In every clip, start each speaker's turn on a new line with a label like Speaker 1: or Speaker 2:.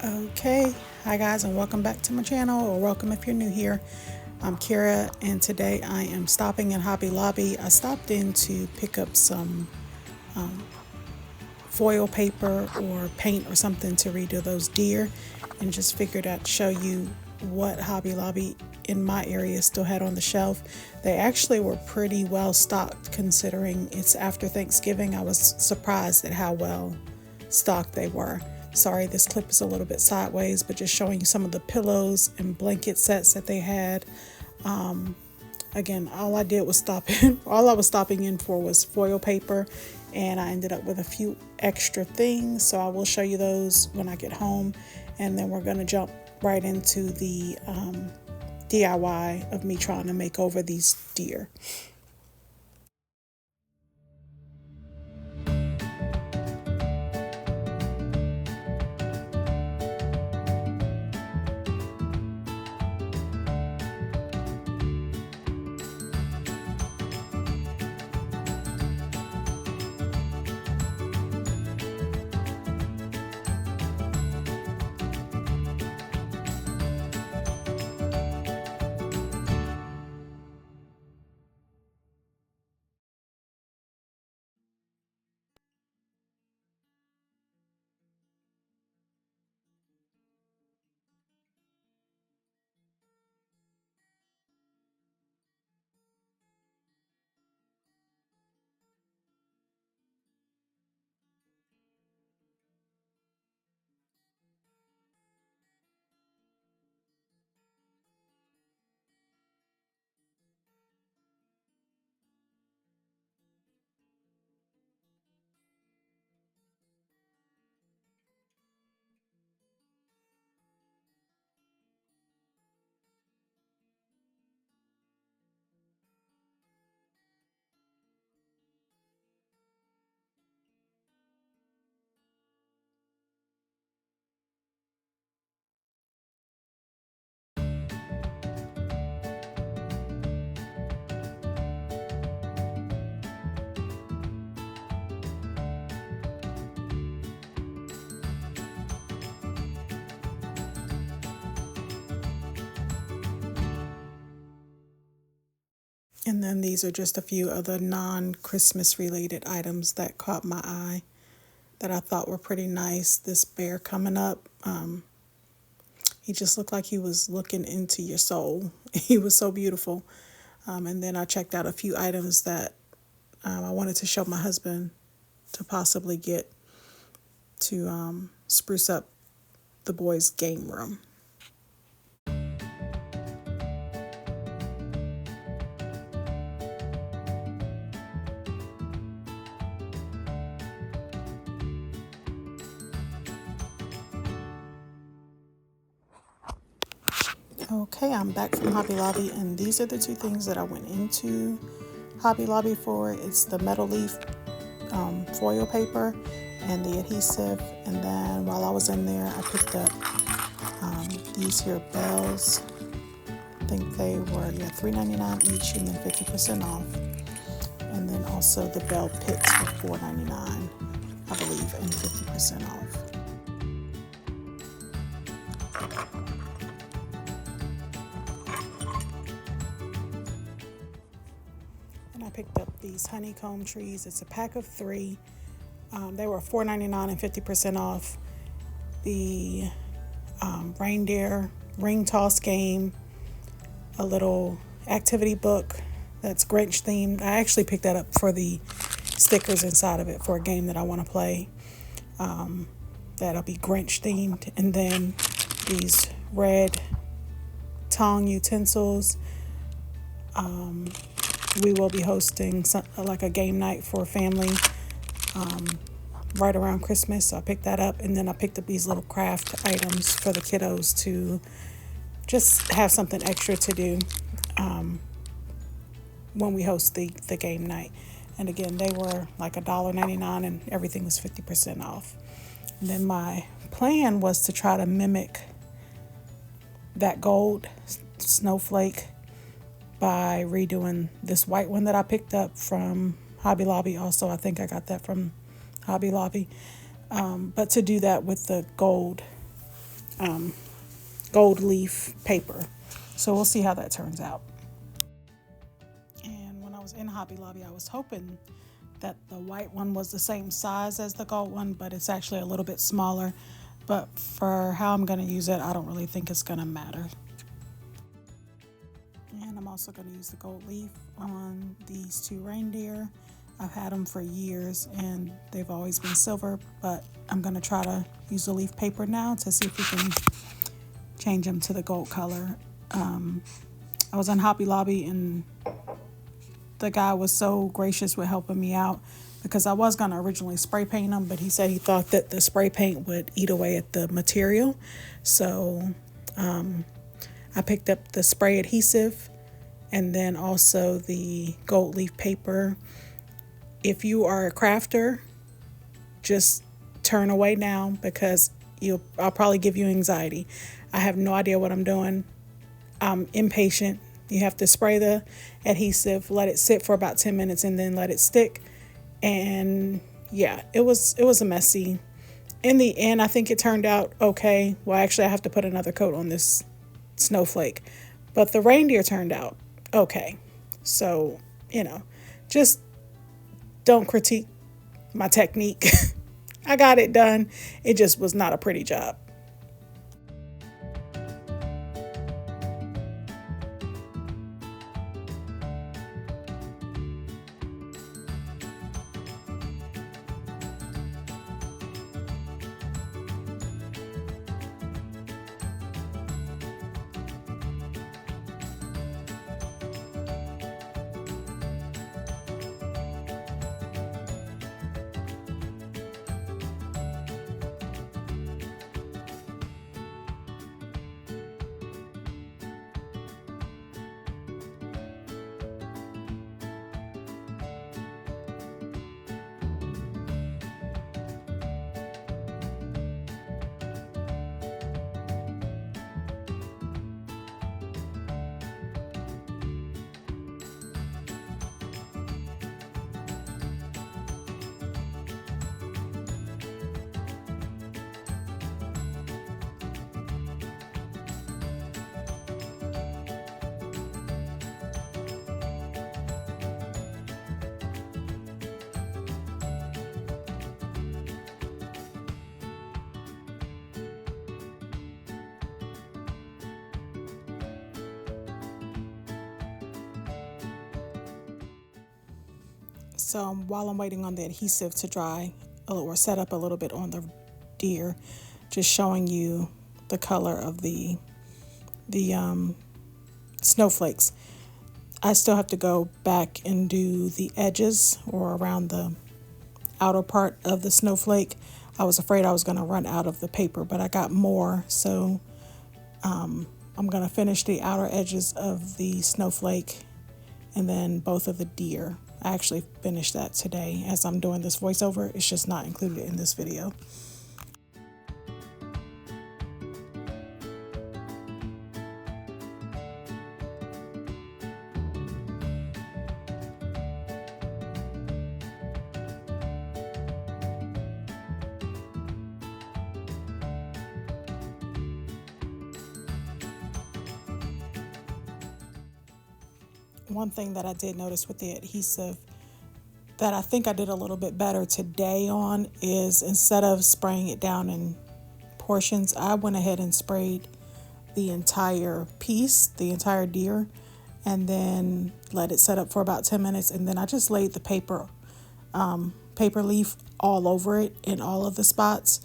Speaker 1: Okay, hi guys, and welcome back to my channel, or welcome if you're new here. I'm Kara, and today I am stopping in Hobby Lobby. I stopped in to pick up some foil paper or paint or something to redo those deer, and just figured I'd show you what Hobby Lobby in my area still had on the shelf. They actually were pretty well stocked considering it's after Thanksgiving. I was surprised at how well stocked they were. Sorry, this clip is a little bit sideways, but just showing you some of the pillows and blanket sets that they had. Again, all I did was stop in, all I was stopping in for was foil paper, and I ended up with a few extra things. So I will show you those when I get home, and then we're going to jump right into the DIY of me trying to make over these deer. And then these are just a few other non-Christmas related items that caught my eye that I thought were pretty nice. This bear coming up, he just looked like he was looking into your soul. He was so beautiful. And then I checked out a few items that I wanted to show my husband to possibly get to spruce up the boys' game room. Okay, I'm back from Hobby Lobby, and these are the two things that I went into Hobby Lobby for. It's the metal leaf foil paper and the adhesive. And then while I was in there, I picked up these here bells. I think they were $3.99 each, and then 50% off. And then also the bell pits for $4.99, I believe, and 50% off. And I picked up these honeycomb trees. It's a pack of 3. They were $4.99 and 50% off. The reindeer ring toss game, a little activity book that's Grinch themed. I actually picked that up for the stickers inside of it for a game that I want to play. That'll be Grinch themed. And then these red tongue utensils. We will be hosting like a game night for a family right around Christmas. So I picked that up, and then I picked up these little craft items for the kiddos to just have something extra to do when we host the game night. And again, they were like $1.99, and everything was 50% off. And then my plan was to try to mimic that gold snowflake by redoing this white one that I picked up from Hobby Lobby. Also, I think I got that from Hobby Lobby. But to do that with the gold gold leaf paper. So we'll see how that turns out. And when I was in Hobby Lobby, I was hoping that the white one was the same size as the gold one, but it's actually a little bit smaller. But for how I'm going to use it, I don't really think it's going to matter. And I'm also going to use the gold leaf on these two reindeer. I've had them for years and they've always been silver, but I'm going to try to use the leaf paper now to see if we can change them to the gold color. I was on Hobby Lobby and the guy was so gracious with helping me out because I was going to originally spray paint them, but he said he thought that the spray paint would eat away at the material. So I picked up the spray adhesive and then also the gold leaf paper. If you are a crafter, just turn away now because I'll probably give you anxiety. I have no idea what I'm doing. I'm impatient. You have to spray the adhesive, let it sit for about 10 minutes and then let it stick. And yeah, it was a messy. In the end, I think it turned out okay. Well, actually, I have to put another coat on this snowflake. But the reindeer turned out okay. So, just don't critique my technique. I got it done. It just was not a pretty job. So while I'm waiting on the adhesive to dry or set up a little bit on the deer, just showing you the color of the snowflakes. I still have to go back and do the edges or around the outer part of the snowflake. I was afraid I was going to run out of the paper, but I got more. So I'm going to finish the outer edges of the snowflake and then both of the deer. I actually finished that today as I'm doing this voiceover. It's just not included in this video. One thing that I did notice with the adhesive that I think I did a little bit better today on is instead of spraying it down in portions, I went ahead and sprayed the entire piece, the entire deer, and then let it set up for about 10 minutes. And then I just laid the paper leaf all over it in all of the spots.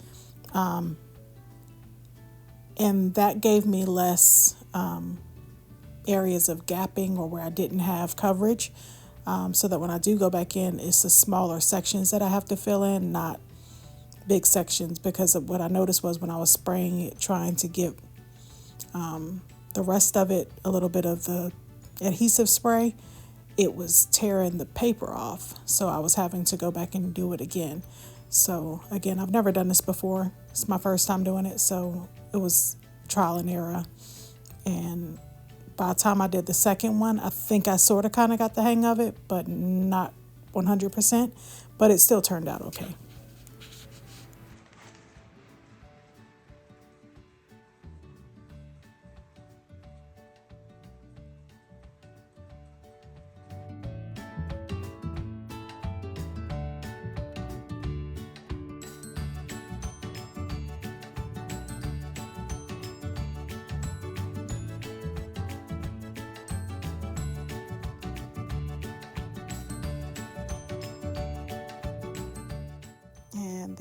Speaker 1: And that gave me less areas of gapping or where I didn't have coverage, so that when I do go back in, it's the smaller sections that I have to fill in, not big sections, because of what I noticed was when I was spraying it, trying to give the rest of it a little bit of the adhesive spray, it was tearing the paper off, so I was having to go back and do it again. So again, I've never done this before. It's my first time doing it, so it was trial and error. And by the time I did the second one, I think I sort of kind of got the hang of it, but not 100%. But it still turned out okay.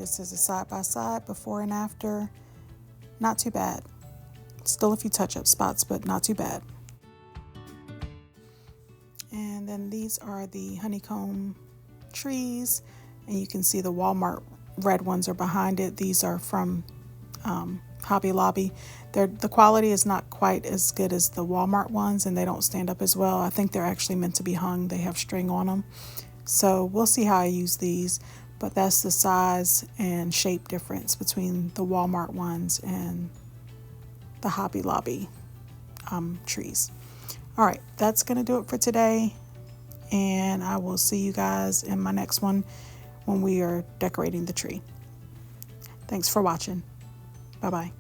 Speaker 1: this as a side-by-side before and after. Not too bad. Still a few touch-up spots, but not too bad. And then these are the honeycomb trees, and you can see the Walmart red ones are behind it. These are from Hobby Lobby. The quality is not quite as good as the Walmart ones, and they don't stand up as well. I think they're actually meant to be hung. They have string on them. So we'll see how I use these, but that's the size and shape difference between the Walmart ones and the Hobby Lobby trees. All right, that's going to do it for today, and I will see you guys in my next one when we are decorating the tree. Thanks for watching. Bye-bye.